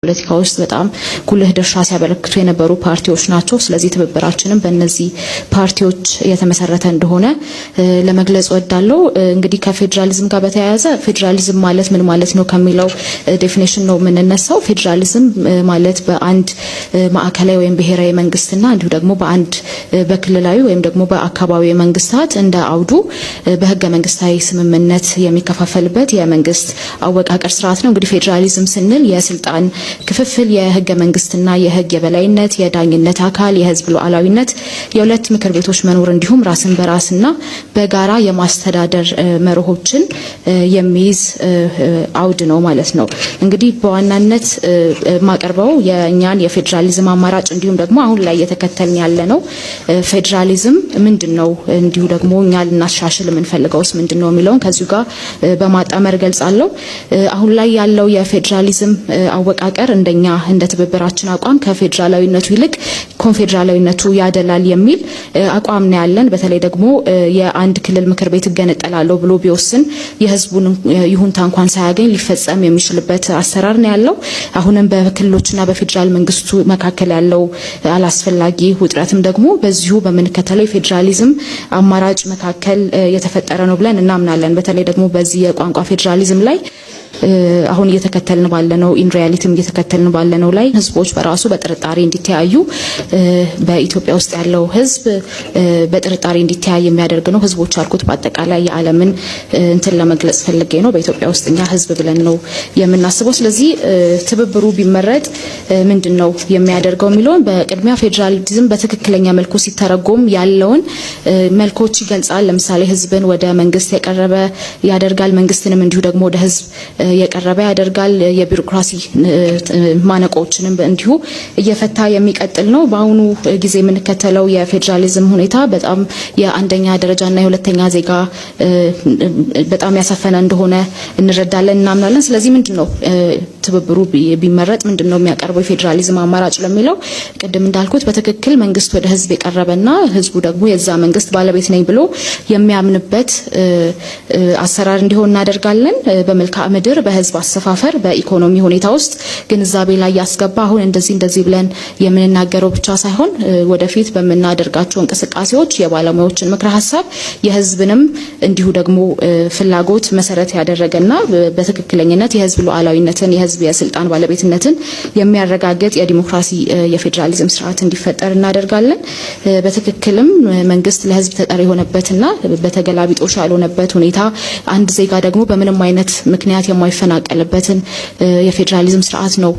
ፖለቲካ ውስጥ በጣም ጉልህ ድርሻ ሲያበረክቱ የነበሩ ፓርቲዎች ናቸው። ስለዚህ ትብብራችንም በእነዚህ ፓርቲዎች የተመሰረተ እንደሆነ ለመግለጽ ወዳለው እንግዲህ ከፌደራሊዝም ጋር በተያያዘ ፌደራሊዝም ማለት ምን ማለት ነው ከሚለው ዴፊኒሽን ነው የምንነሳው። ፌደራሊዝም ማለት በአንድ ማዕከላዊ ወይም ብሔራዊ መንግስትና እንዲሁ ደግሞ በአንድ በክልላዊ ወይም ደግሞ በአካባቢው መንግስታት እንደ አውዱ በህገ መንግስታዊ ስምምነት የሚከፋፈልበት የመንግስት አወቃቀር ስርዓት ነው። እንግዲህ ፌደራሊዝም ስንል የስልጣን ክፍፍል የህገ መንግስትና የህግ የበላይነት የዳኝነት አካል የህዝብ ሉዓላዊነት የሁለት ምክር ቤቶች መኖር እንዲሁም ራስን በራስና በጋራ የማስተዳደር መርሆችን የሚይዝ አውድ ነው ማለት ነው። እንግዲህ በዋናነት ማቀርበው የኛን የፌደራሊዝም አማራጭ እንዲሁም ደግሞ አሁን ላይ የተከተልን ያለ ነው ፌደራሊዝም ምንድነው እንዲሁ ደግሞ እኛ ልናሻሽል የምንፈልገውስ ምንድነው የሚለውን ከዚሁ ጋር በማጣመር ገልጻለሁ። አሁን ላይ ያለው የፌደራሊዝም አወቃቀር እንደኛ እንደ ትብብራችን አቋም ከፌደራላዊነቱ ይልቅ ኮንፌደራላዊነቱ ያደላል የሚል አቋም ነው ያለን። በተለይ ደግሞ የአንድ ክልል ምክር ቤት እገነጠላለሁ ብሎ ቢወስን የህዝቡን ይሁንታ እንኳን ሳያገኝ ሊፈጸም የሚችልበት አሰራር ነው ያለው። አሁንም በክልሎችና በፌደራል መንግስቱ መካከል ያለው አላስፈላጊ ውጥረትም ደግሞ በዚሁ በምንከተለው የፌደራሊዝም አማራጭ መካከል የተፈጠረ ነው ብለን እናምናለን። በተለይ ደግሞ በዚህ የቋንቋ ፌደራሊዝም ላይ አሁን እየተከተልን ባለነው ኢን ሪያሊቲም እየተከተልን ባለነው ላይ ህዝቦች በራሱ በጥርጣሬ እንዲተያዩ በኢትዮጵያ ውስጥ ያለው ህዝብ በጥርጣሬ እንዲተያይ የሚያደርግ ነው። ህዝቦች አልኩት በአጠቃላይ የዓለምን እንትን ለመግለጽ ፈልጌ ነው። በኢትዮጵያ ውስጥ እኛ ህዝብ ብለን ነው የምናስበው። ስለዚህ ትብብሩ ቢመረጥ ምንድነው የሚያደርገው የሚለውን በቅድሚያ ፌደራሊዝም በትክክለኛ መልኩ ሲተረጎም ያለውን መልኮች ይገልጻል። ለምሳሌ ህዝብን ወደ መንግስት የቀረበ ያደርጋል፣ መንግስትንም እንዲሁ ደግሞ ወደ ህዝብ የቀረበ ያደርጋል። የቢሮክራሲ ማነቆችንም እንዲሁ እየፈታ የሚቀጥል ነው። በአሁኑ ጊዜ የምንከተለው የፌደራሊዝም ሁኔታ በጣም የአንደኛ ደረጃና የሁለተኛ ዜጋ በጣም ያሰፈነ እንደሆነ እንረዳለን፣ እናምናለን። ስለዚህ ምንድነው ትብብሩ ቢመረጥ ምንድነው የሚያቀርበው የፌደራሊዝም አማራጭ ለሚለው ቅድም እንዳልኩት በትክክል መንግስት ወደ ህዝብ የቀረበና ህዝቡ ደግሞ የዛ መንግስት ባለቤት ነኝ ብሎ የሚያምንበት አሰራር እንዲሆን እናደርጋለን። በመልክዓ ምድር በህዝብ አሰፋፈር በኢኮኖሚ ሁኔታ ውስጥ ግንዛቤ ላይ ያስገባ አሁን እንደዚህ ብለን የምንናገረው ብቻ ሳይሆን ወደፊት በመናደርጋቸው እንቅስቃሴዎች የባለሙያዎችን ምክረ ሐሳብ የህዝብንም እንዲሁ ደግሞ ፍላጎት መሰረት ያደረገና በትክክለኛነት የህዝብ ሉዓላዊነትን የህዝብ የስልጣን ባለቤትነትን የሚያረጋግጥ የዲሞክራሲ የፌደራሊዝም ስርዓት እንዲፈጠር እናደርጋለን። በትክክልም መንግስት ለህዝብ ተጠሪ የሆነበትና በተገላቢጦሽ ያልሆነበት ሁኔታ አንድ ዜጋ ደግሞ በምንም አይነት ምክንያት የማይፈናቀልበትን የፌደራሊዝም ስርዓት ነው